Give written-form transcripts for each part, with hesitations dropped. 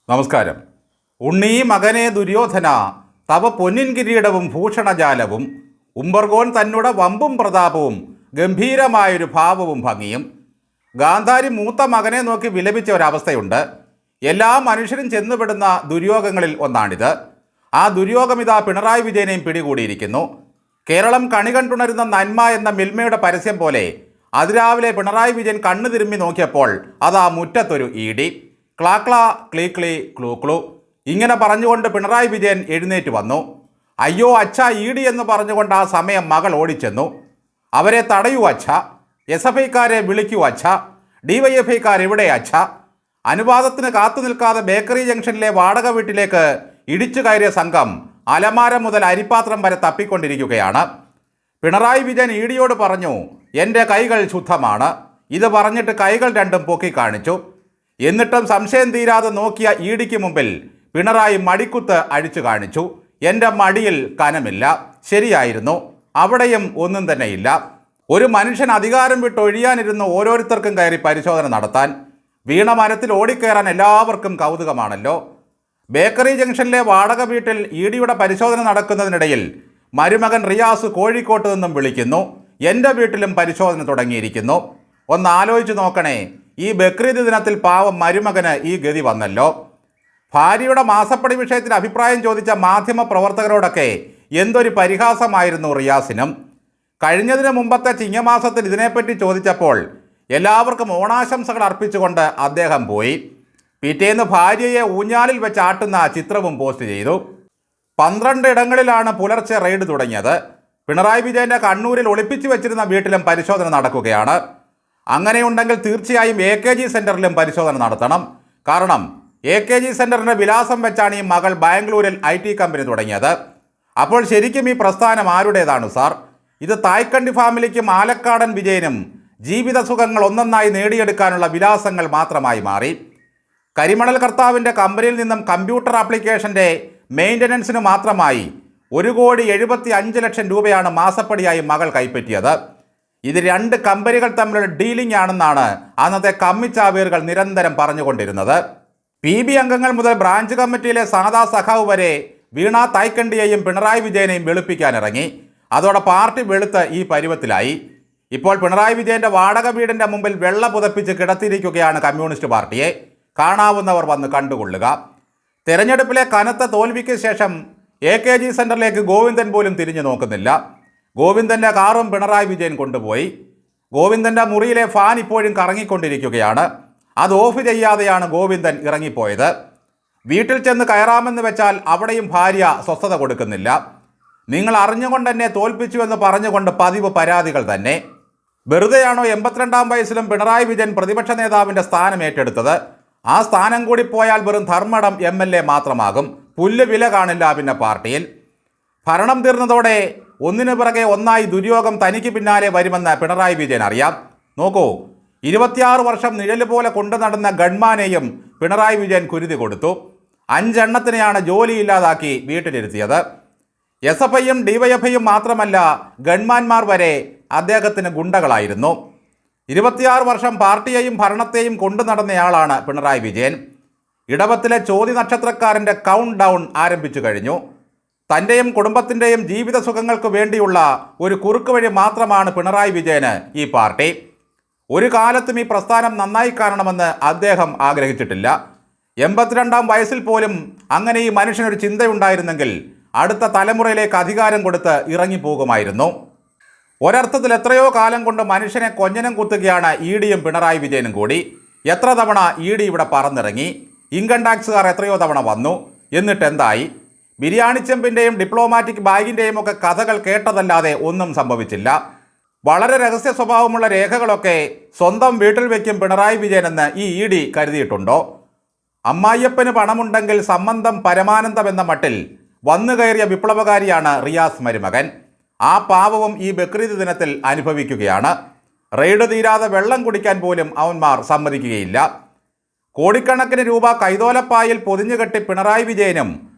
നമസ്കാരം. ഉണ്ണീ മകനെ ദുര്യോധന, തവ പൊന്നിൻ കിരീടവും ഭൂഷണജാലവും, ഉംബർഗോൻ തന്നുടെ വമ്പും പ്രതാപവും ഗംഭീരമായൊരു ഭാവവും ഭംഗിയും. ഗാന്ധാരി മൂത്ത മകനെ നോക്കി വിലപിച്ച ഒരവസ്ഥയുണ്ട്. എല്ലാ മനുഷ്യരും ചെന്നുപെടുന്ന ദുര്യോഗങ്ങളിൽ ഒന്നാണിത്. ആ ദുര്യോഗമിതാ പിണറായി വിജയനെയും പിടികൂടിയിരിക്കുന്നു. കേരളം കണി കണ്ടുണരുന്ന നന്മ എന്ന മിൽമയുടെ പരസ്യം പോലെ അതിരാവിലെ പിണറായി വിജയൻ കണ്ണു തിരുമ്മി നോക്കിയപ്പോൾ അതാ മുറ്റത്തൊരു ഇടി. ക്ലാ ക്ലാ ക്ലീ ക്ലീ ക്ലൂ ക്ലൂ ഇങ്ങനെ പറഞ്ഞുകൊണ്ട് പിണറായി വിജയൻ എഴുന്നേറ്റ് വന്നു. അയ്യോ അച്ഛ ഈടി എന്ന് പറഞ്ഞുകൊണ്ട് ആ സമയം മകൾ ഓടിച്ചെന്നു. അവരെ തടയൂ അച്ഛ, SFIക്കാരെ വിളിക്കൂ അച്ഛ, DYFIക്കാരെവിടെ അച്ഛ. അനുവാദത്തിന് കാത്തു നിൽക്കാതെ ബേക്കറി ജംഗ്ഷനിലെ വാടക വീട്ടിലേക്ക് ഇടിച്ചു കയറിയ സംഘം അലമാര മുതൽ അരിപ്പാത്രം വരെ തപ്പിക്കൊണ്ടിരിക്കുകയാണ്. പിണറായി വിജയൻ ഈടിയോട് പറഞ്ഞു, എൻ്റെ കൈകൾ ശുദ്ധമാണ്. ഇത് പറഞ്ഞിട്ട് കൈകൾ രണ്ടും പൊക്കി കാണിച്ചു. എന്നിട്ടും സംശയം തീരാതെ നോക്കിയ ഈടിക്ക് മുമ്പിൽ പിണറായി മടിക്കുത്ത് അഴിച്ചു കാണിച്ചു. എൻ്റെ മടിയിൽ കനമില്ല. ശരിയായിരുന്നു, അവിടെയും ഒന്നും തന്നെയില്ല. ഒരു മനുഷ്യൻ അധികാരം വിട്ടൊഴിയാനിരുന്ന് ഓരോരുത്തർക്കും കയറി പരിശോധന നടത്താൻ, വീണ മരത്തിൽ ഓടിക്കയറാൻ എല്ലാവർക്കും കൗതുകമാണല്ലോ. ബേക്കറി ജംഗ്ഷനിലെ വാടക വീട്ടിൽ ഈടിയുടെ പരിശോധന നടക്കുന്നതിനിടയിൽ മരുമകൻ റിയാസ് കോഴിക്കോട്ട് നിന്നും വിളിക്കുന്നു, എൻ്റെ വീട്ടിലും പരിശോധന തുടങ്ങിയിരിക്കുന്നു. ഒന്ന് ആലോചിച്ച് നോക്കണേ, ഈ ബക്രീദ് ദിനത്തിൽ പാവം മരുമകന് ഈ ഗതി വന്നല്ലോ. ഭാര്യയുടെ മാസപ്പടി വിഷയത്തിൽ അഭിപ്രായം ചോദിച്ച മാധ്യമ പ്രവർത്തകരോടൊക്കെ എന്തൊരു പരിഹാസമായിരുന്നു റിയാസിനും. കഴിഞ്ഞതിന് മുമ്പത്തെ ചിങ്ങമാസത്തിൽ ഇതിനെപ്പറ്റി ചോദിച്ചപ്പോൾ എല്ലാവർക്കും ഓണാശംസകൾ അർപ്പിച്ചുകൊണ്ട് അദ്ദേഹം പോയി. പിറ്റേന്ന് ഭാര്യയെ ഊഞ്ഞാലിൽ വെച്ച് ആട്ടുന്ന ചിത്രവും പോസ്റ്റ് ചെയ്തു. 12 ഇടങ്ങളിലാണ് പുലർച്ചെ റെയ്ഡ് തുടങ്ങിയത്. പിണറായി വിജയൻ്റെ കണ്ണൂരിൽ ഒളിപ്പിച്ചു വെച്ചിരുന്ന വീട്ടിലും പരിശോധന നടക്കുകയാണ്. അങ്ങനെയുണ്ടെങ്കിൽ തീർച്ചയായും AKG സെൻറ്ററിലും പരിശോധന നടത്തണം. കാരണം AKG സെൻറ്ററിൻ്റെ വിലാസം വെച്ചാണ് ഈ മകൾ ബാംഗ്ലൂരിൽ IT കമ്പനി തുടങ്ങിയത്. അപ്പോൾ ശരിക്കും ഈ പ്രസ്ഥാനം ആരുടേതാണ് സാർ? ഇത് തായ്ക്കണ്ടി ഫാമിലിക്കും ആലക്കാടൻ വിജയനും ജീവിത സുഖങ്ങൾ ഒന്നൊന്നായി നേടിയെടുക്കാനുള്ള വിലാസങ്ങൾ മാത്രമായി മാറി. കരിമണൽ കർത്താവിൻ്റെ കമ്പനിയിൽ നിന്നും കമ്പ്യൂട്ടർ ആപ്ലിക്കേഷൻ്റെ മെയിൻ്റനൻസിന് മാത്രമായി 1,75,00,000 രൂപയാണ് മാസപ്പടിയായി മകൾ കൈപ്പറ്റിയത്. ഇത് 2 കമ്പനികൾ തമ്മിലുള്ള ഡീലിംഗ് ആണെന്നാണ് അന്നത്തെ കമ്മിച്ചാവേറുകൾ നിരന്തരം പറഞ്ഞുകൊണ്ടിരുന്നത്. PB അംഗങ്ങൾ മുതൽ ബ്രാഞ്ച് കമ്മിറ്റിയിലെ സാദാ സഖാവ് വരെ വീണ തായ്ക്കണ്ടിയെയും പിണറായി വിജയനെയും വെളുപ്പിക്കാനിറങ്ങി. അതോടെ പാർട്ടി വെളുത്ത് ഈ പരുവത്തിലായി. ഇപ്പോൾ പിണറായി വിജയൻ്റെ വാടക വീടിൻ്റെ മുമ്പിൽ വെള്ള പുതപ്പിച്ച് കിടത്തിയിരിക്കുകയാണ് കമ്മ്യൂണിസ്റ്റ് പാർട്ടിയെ. കാണാവുന്നവർ വന്ന് കണ്ടുകൊള്ളുക. തെരഞ്ഞെടുപ്പിലെ കനത്ത തോൽവിക്ക് ശേഷം AKG സെൻറ്ററിലേക്ക് ഗോവിന്ദൻ പോലും തിരിഞ്ഞു നോക്കുന്നില്ല. ഗോവിന്ദൻ്റെ കാറും പിണറായി വിജയൻ കൊണ്ടുപോയി. ഗോവിന്ദൻ്റെ മുറിയിലെ ഫാൻ ഇപ്പോഴും കറങ്ങിക്കൊണ്ടിരിക്കുകയാണ്. അത് ഓഫ് ചെയ്യാതെയാണ് ഗോവിന്ദൻ ഇറങ്ങിപ്പോയത്. വീട്ടിൽ ചെന്ന് കയറാമെന്ന് വെച്ചാൽ അവിടെയും ഭാര്യ സ്വസ്ഥത കൊടുക്കുന്നില്ല. നിങ്ങൾ അറിഞ്ഞുകൊണ്ട് എന്നെ തോൽപ്പിച്ചുവെന്ന് പറഞ്ഞുകൊണ്ട് പതിവ് പരാതികൾ തന്നെ. വെറുതെയാണോ 82-ാം വയസ്സിലും പിണറായി വിജയൻ പ്രതിപക്ഷ നേതാവിൻ്റെ സ്ഥാനം ഏറ്റെടുത്തത്? ആ സ്ഥാനം കൂടി പോയാൽ വെറും ധർമ്മടം MLA മാത്രമാകും. പുല്ല് വില കാണില്ല പിന്നെ പാർട്ടിയിൽ. ഭരണം തീർന്നതോടെ ഒന്നിനു പിറകെ ഒന്നായി ദുര്യോഗം തനിക്ക് പിന്നാലെ വരുമെന്ന് പിണറായി വിജയൻ അറിയാം. നോക്കൂ, 26 വർഷം നിഴല് പോലെ കൊണ്ടു നടന്ന ഗൺമാനെയും പിണറായി വിജയൻ കുരുതി കൊടുത്തു. 5 എണ്ണത്തിനെയാണ് ജോലിയില്ലാതാക്കി വീട്ടിലിരുത്തിയത്. SFIയും DYFIയും മാത്രമല്ല, ഗൺമാന്മാർ വരെ അദ്ദേഹത്തിന് ഗുണ്ടകളായിരുന്നു. 26 വർഷം പാർട്ടിയെയും ഭരണത്തെയും കൊണ്ടു നടന്നയാളാണ് പിണറായി വിജയൻ. ഇടവത്തിലെ ചോദ്യ നക്ഷത്രക്കാരൻ്റെ കൗണ്ട് ഡൗൺ ആരംഭിച്ചു കഴിഞ്ഞു. തൻ്റെയും കുടുംബത്തിൻ്റെയും ജീവിത സുഖങ്ങൾക്ക് വേണ്ടിയുള്ള ഒരു കുറുക്ക് വഴി മാത്രമാണ് പിണറായി വിജയന് ഈ പാർട്ടി. ഒരു കാലത്തും ഈ പ്രസ്ഥാനം നന്നായി കാണണമെന്ന് അദ്ദേഹം ആഗ്രഹിച്ചിട്ടില്ല. 82-ാം വയസ്സിൽ പോലും അങ്ങനെ ഈ മനുഷ്യനൊരു ചിന്തയുണ്ടായിരുന്നെങ്കിൽ അടുത്ത തലമുറയിലേക്ക് അധികാരം കൊടുത്ത് ഇറങ്ങിപ്പോകുമായിരുന്നു. ഒരർത്ഥത്തിൽ എത്രയോ കാലം കൊണ്ട് മനുഷ്യനെ കൊഞ്ഞനം കുത്തുകയാണ് EDയും പിണറായി വിജയനും കൂടി. എത്ര തവണ ED ഇവിടെ പറന്നിറങ്ങി, ഇൻകം ടാക്സുകാർ എത്രയോ തവണ വന്നു. എന്നിട്ട് എന്തായി? ബിരിയാണി ചെമ്പിൻ്റെയും ഡിപ്ലോമാറ്റിക് ബാഗിൻ്റെയും ഒക്കെ കഥകൾ കേട്ടതല്ലാതെ ഒന്നും സംഭവിച്ചില്ല. വളരെ രഹസ്യ സ്വഭാവമുള്ള രേഖകളൊക്കെ സ്വന്തം വീട്ടിൽ വയ്ക്കും പിണറായി വിജയനെന്ന് ഈ ED കരുതിയിട്ടുണ്ടോ? അമ്മായിയപ്പന് പണമുണ്ടെങ്കിൽ സംബന്ധം പരമാനന്ദം എന്ന മട്ടിൽ വന്നു കയറിയ വിപ്ലവകാരിയാണ് റിയാസ് മരുമകൻ. ആ പാവവും ഈ ബക്രീദ് ദിനത്തിൽ അനുഭവിക്കുകയാണ്. റെയ്ഡ് തീരാതെ വെള്ളം കുടിക്കാൻ പോലും അവന്മാർ സമ്മതിക്കുകയില്ല. കോടിക്കണക്കിന് രൂപ കൈതോലപ്പായിൽ പൊതിഞ്ഞുകെട്ടി പിണറായി വിജയനും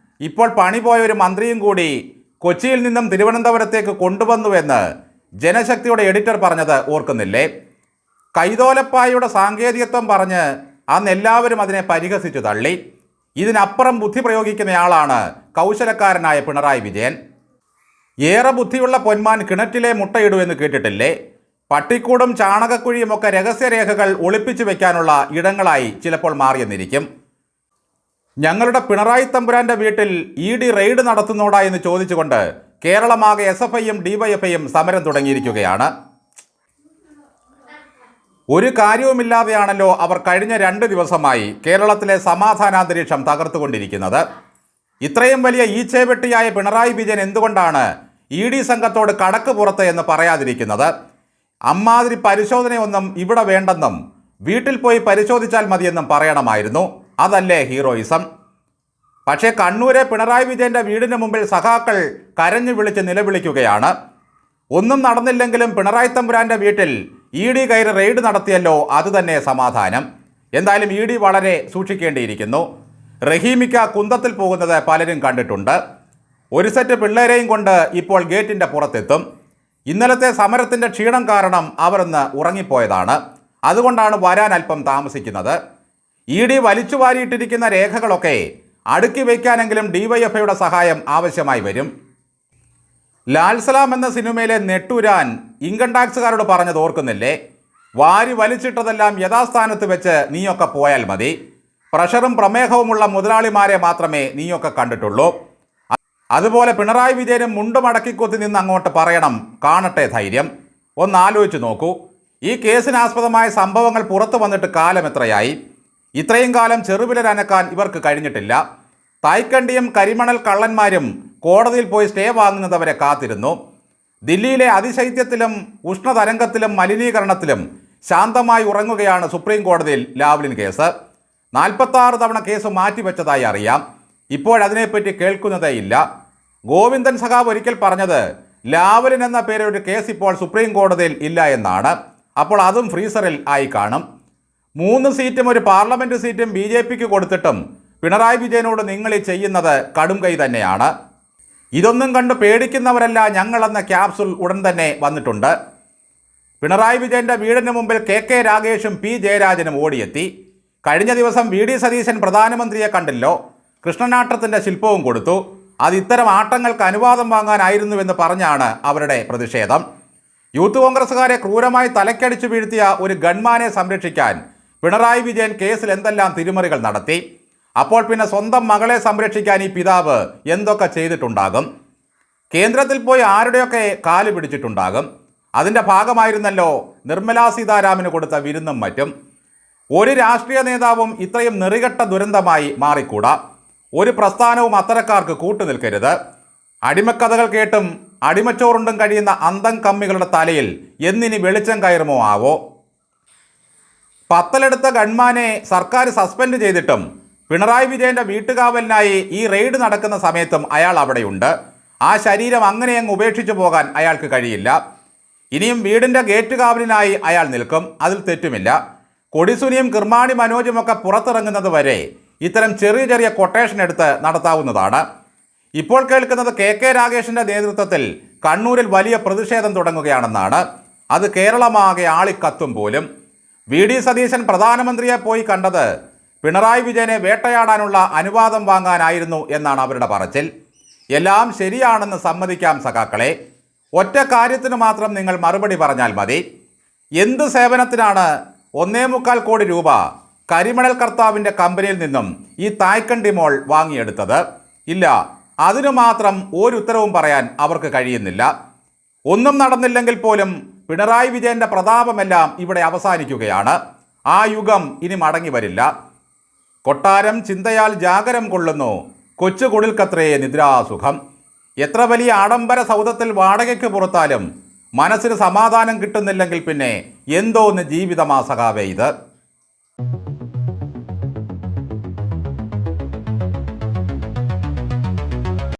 ഇപ്പോൾ പണി പോയ ഒരു മന്ത്രിയും കൂടി കൊച്ചിയിൽ നിന്നും തിരുവനന്തപുരത്തേക്ക് കൊണ്ടുവന്നുവെന്ന് ജനശക്തിയുടെ എഡിറ്റർ പറഞ്ഞത് ഓർക്കുന്നില്ലേ? കൈതോലപ്പായുടെ സാങ്കേതികത്വം പറഞ്ഞ് അന്ന് എല്ലാവരും അതിനെ പരിഹസിച്ചു തള്ളി. ഇതിനപ്പുറം ബുദ്ധി പ്രയോഗിക്കുന്നയാളാണ് കൗശലക്കാരനായ പിണറായി വിജയൻ. ഏറെ ബുദ്ധിയുള്ള പൊന്മാൻ കിണറ്റിലെ മുട്ടയിടൂ എന്ന് കേട്ടിട്ടില്ലേ? പട്ടിക്കൂടും ചാണകക്കുഴിയുമൊക്കെ രഹസ്യരേഖകൾ ഒളിപ്പിച്ചു വെക്കാനുള്ള ഇടങ്ങളായി ചിലപ്പോൾ മാറിയെന്നിരിക്കും. ഞങ്ങളുടെ പിണറായി തമ്പുരാന്റെ വീട്ടിൽ ED റെയ്ഡ് നടത്തുന്നോടാ എന്ന് ചോദിച്ചുകൊണ്ട് കേരളമാകെ SFIയും DYFIയും സമരം തുടങ്ങിയിരിക്കുകയാണ്. ഒരു കാര്യവുമില്ലാതെയാണല്ലോ അവർ കഴിഞ്ഞ 2 ദിവസമായി കേരളത്തിലെ സമാധാനാന്തരീക്ഷം തകർത്തുകൊണ്ടിരിക്കുന്നത്. ഇത്രയും വലിയ ഈച്ചേവെട്ടിയായ പിണറായി വിജയൻ എന്തുകൊണ്ടാണ് ED സംഘത്തോട് കടക്ക് പുറത്ത് എന്ന് പറയാതിരിക്കുന്നത്? അമ്മാതിരി പരിശോധനയൊന്നും ഇവിടെ വേണ്ടെന്നും വീട്ടിൽ പോയി പരിശോധിച്ചാൽ മതിയെന്നും പറയണമായിരുന്നു. അതല്ലേ ഹീറോയിസം? പക്ഷേ കണ്ണൂരെ പിണറായി വിജയൻ്റെ വീടിന് മുമ്പിൽ സഖാക്കൾ കരഞ്ഞു വിളിച്ച് നിലവിളിക്കുകയാണ്. ഒന്നും നടന്നില്ലെങ്കിലും പിണറായി തമ്പുരാൻ്റെ വീട്ടിൽ ED കയറി റെയ്ഡ് നടത്തിയല്ലോ, അതുതന്നെ സമാധാനം. എന്തായാലും ED വളരെ സൂക്ഷിക്കേണ്ടിയിരിക്കുന്നു. റഹീമിക്ക കുന്തത്തിൽ പോകുന്നത് പലരും കണ്ടിട്ടുണ്ട്. ഒരു സെറ്റ് പിള്ളേരെയും കൊണ്ട് ഇപ്പോൾ ഗേറ്റിൻ്റെ പുറത്തെത്തും. ഇന്നലത്തെ സമരത്തിൻ്റെ ക്ഷീണം കാരണം അവരൊന്ന് ഉറങ്ങിപ്പോയതാണ്. അതുകൊണ്ടാണ് വരാൻ അല്പം താമസിക്കുന്നത്. ED വലിച്ചു വാരിയിട്ടിരിക്കുന്ന രേഖകളൊക്കെ അടുക്കി വയ്ക്കാനെങ്കിലും DYFIയുടെ സഹായം ആവശ്യമായി വരും. ലാൽ സലാം എന്ന സിനിമയിലെ നെട്ടൂരാൻ ഇൻകം ടാക്സുകാരോട് പറഞ്ഞത് ഓർക്കുന്നില്ലേ? വാരി വലിച്ചിട്ടതെല്ലാം യഥാസ്ഥാനത്ത് വെച്ച് നീയൊക്കെ പോയാൽ മതി. പ്രഷറും പ്രമേഹവുമുള്ള മുതലാളിമാരെ മാത്രമേ നീയൊക്കെ കണ്ടിട്ടുള്ളൂ. അതുപോലെ പിണറായി വിജയനും മുണ്ട് മടക്കിക്കൊത്തി നിന്ന് അങ്ങോട്ട് പറയണം, കാണട്ടെ ധൈര്യം. ഒന്നാലോചിച്ച് നോക്കൂ. ഈ കേസിനാസ്പദമായ സംഭവങ്ങൾ പുറത്തു വന്നിട്ട് കാലം എത്രയായി? ഇത്രയും കാലം ചെറുവിരനക്കാൻ ഇവർക്ക് കഴിഞ്ഞിട്ടില്ല. തായ്ക്കണ്ടിയും കരിമണൽ കള്ളന്മാരും കോടതിയിൽ പോയി സ്റ്റേ വാങ്ങുന്നതവരെ കാത്തിരുന്നു. ദില്ലിയിലെ അതിശൈത്യത്തിലും ഉഷ്ണതരംഗത്തിലും മലിനീകരണത്തിലും ശാന്തമായി ഉറങ്ങുകയാണ് സുപ്രീം കോടതിയിൽ ലാവ്ലിൻ കേസ്. 46 തവണ കേസ് മാറ്റിവെച്ചതായി അറിയാം. ഇപ്പോഴതിനെപ്പറ്റി കേൾക്കുന്നതേയില്ല. ഗോവിന്ദൻ സഖാവ് ഒരിക്കൽ പറഞ്ഞത് ലാവ്ലിൻ എന്ന പേരിൽ ഒരു കേസ് ഇപ്പോൾ സുപ്രീം കോടതിയിൽ ഇല്ല എന്നാണ്. അപ്പോൾ അതും ഫ്രീസറിൽ ആയി കാണും. 3 സീറ്റും ഒരു പാർലമെൻറ്റ് സീറ്റും BJPക്ക് കൊടുത്തിട്ടും പിണറായി വിജയനോട് നിങ്ങൾ ഈ ചെയ്യുന്നത് കടും കൈ തന്നെയാണ്. ഇതൊന്നും കണ്ട് പേടിക്കുന്നവരല്ല ഞങ്ങളെന്ന ക്യാപ്സുൾ ഉടൻ തന്നെ വന്നിട്ടുണ്ട്. പിണറായി വിജയൻ്റെ വീടിന് മുമ്പിൽ KK രാഗേഷും P ജയരാജനും ഓടിയെത്തി. കഴിഞ്ഞ ദിവസം VD സതീശൻ പ്രധാനമന്ത്രിയെ കണ്ടില്ലോ, കൃഷ്ണനാട്ടത്തിൻ്റെ ശില്പവും കൊടുത്തു. അത് ഇത്തരം ആട്ടങ്ങൾക്ക് അനുവാദം വാങ്ങാനായിരുന്നുവെന്ന് പറഞ്ഞാണ് അവരുടെ പ്രതിഷേധം. യൂത്ത് കോൺഗ്രസ്സുകാരെ ക്രൂരമായി തലക്കടിച്ചു വീഴ്ത്തിയ ഒരു ഗൺമാനെ സംരക്ഷിക്കാൻ പിണറായി വിജയൻ കേസിൽ എന്തെല്ലാം തിരിമറികൾ നടത്തി. അപ്പോൾ പിന്നെ സ്വന്തം മകളെ സംരക്ഷിക്കാൻ ഈ പിതാവ് എന്തൊക്കെ ചെയ്തിട്ടുണ്ടാകും? കേന്ദ്രത്തിൽ പോയി ആരുടെയൊക്കെ കാല് പിടിച്ചിട്ടുണ്ടാകും. അതിൻ്റെ ഭാഗമായിരുന്നല്ലോ നിർമ്മലാ സീതാരാമന് കൊടുത്ത വിരുന്നും മറ്റും. ഒരു രാഷ്ട്രീയ നേതാവും ഇത്രയും നെറികെട്ട ദുരന്തമായി മാറിക്കൂടാ. ഒരു പ്രസ്ഥാനവും അത്തരക്കാർക്ക് കൂട്ടുനിൽക്കരുത്. അടിമക്കഥകൾ കേട്ടും അടിമച്ചോറുണ്ടും കഴിയുന്ന അന്തം കമ്മികളുടെ തലയിൽ എന്നിനി വെളിച്ചം കയറുമോ ആവോ? പത്തലെടുത്ത ഗൺമാനെ സർക്കാർ സസ്പെൻഡ് ചെയ്തിട്ടും പിണറായി വിജയൻ്റെ വീട്ടുകാവലിനായി ഈ റെയ്ഡ് നടക്കുന്ന സമയത്തും അയാൾ അവിടെയുണ്ട്. ആ ശരീരം അങ്ങനെ അങ്ങ് ഉപേക്ഷിച്ചു പോകാൻ അയാൾക്ക് കഴിയില്ല. ഇനിയും വീടിൻ്റെ ഗേറ്റ് കാവലിനായി അയാൾ നിൽക്കും, അതിൽ തെറ്റുമില്ല. കൊടിസുനിയും കിർമാണി മനോജുമൊക്കെ പുറത്തിറങ്ങുന്നത് വരെ ഇത്തരം ചെറിയ ചെറിയ കൊട്ടേഷൻ എടുത്ത് നടത്താവുന്നതാണ്. ഇപ്പോൾ കേൾക്കുന്നത് KK രാഗേഷിൻ്റെ നേതൃത്വത്തിൽ കണ്ണൂരിൽ വലിയ പ്രതിഷേധം തുടങ്ങുകയാണെന്നാണ്. അത് കേരളമാകെ ആളിക്കത്തും പോലും. VD സതീശൻ പ്രധാനമന്ത്രിയെ പോയി കണ്ടത് പിണറായി വിജയനെ വേട്ടയാടാനുള്ള അനുവാദം വാങ്ങാനായിരുന്നു എന്നാണ് അവരുടെ പറച്ചിൽ. എല്ലാം ശരിയാണെന്ന് സമ്മതിക്കാം സഖാക്കളെ. ഒറ്റ കാര്യത്തിന് മാത്രം നിങ്ങൾ മറുപടി പറഞ്ഞാൽ മതി. എന്ത് സേവനത്തിനാണ് 1.25 കോടി രൂപ കരിമണൽ കർത്താവിൻ്റെ കമ്പനിയിൽ നിന്നും ഈ തായ്ക്കണ്ടി മോൾ വാങ്ങിയെടുത്തത്? ഇല്ല, അതിനു മാത്രം ഒരു ഉത്തരവും പറയാൻ അവർക്ക് കഴിയുന്നില്ല. ഒന്നും നടന്നില്ലെങ്കിൽ പോലും പിണറായി വിജയൻ്റെ പ്രതാപമെല്ലാം ഇവിടെ അവസാനിക്കുകയാണ്. ആ യുഗം ഇനി മടങ്ങി വരില്ല. കൊട്ടാരം ചിന്തയാൽ ജാഗരം കൊള്ളുന്നു, കൊച്ചു കുടിൽക്കത്രേ നിദ്രാസുഖം. എത്ര വലിയ ആഡംബര സൗധത്തിൽ വാടകയ്ക്ക് പുറത്താലും മനസ്സിന് സമാധാനം കിട്ടുന്നില്ലെങ്കിൽ പിന്നെ എന്തോന്ന് ജീവിതമാ സഖാവേ ഇത്?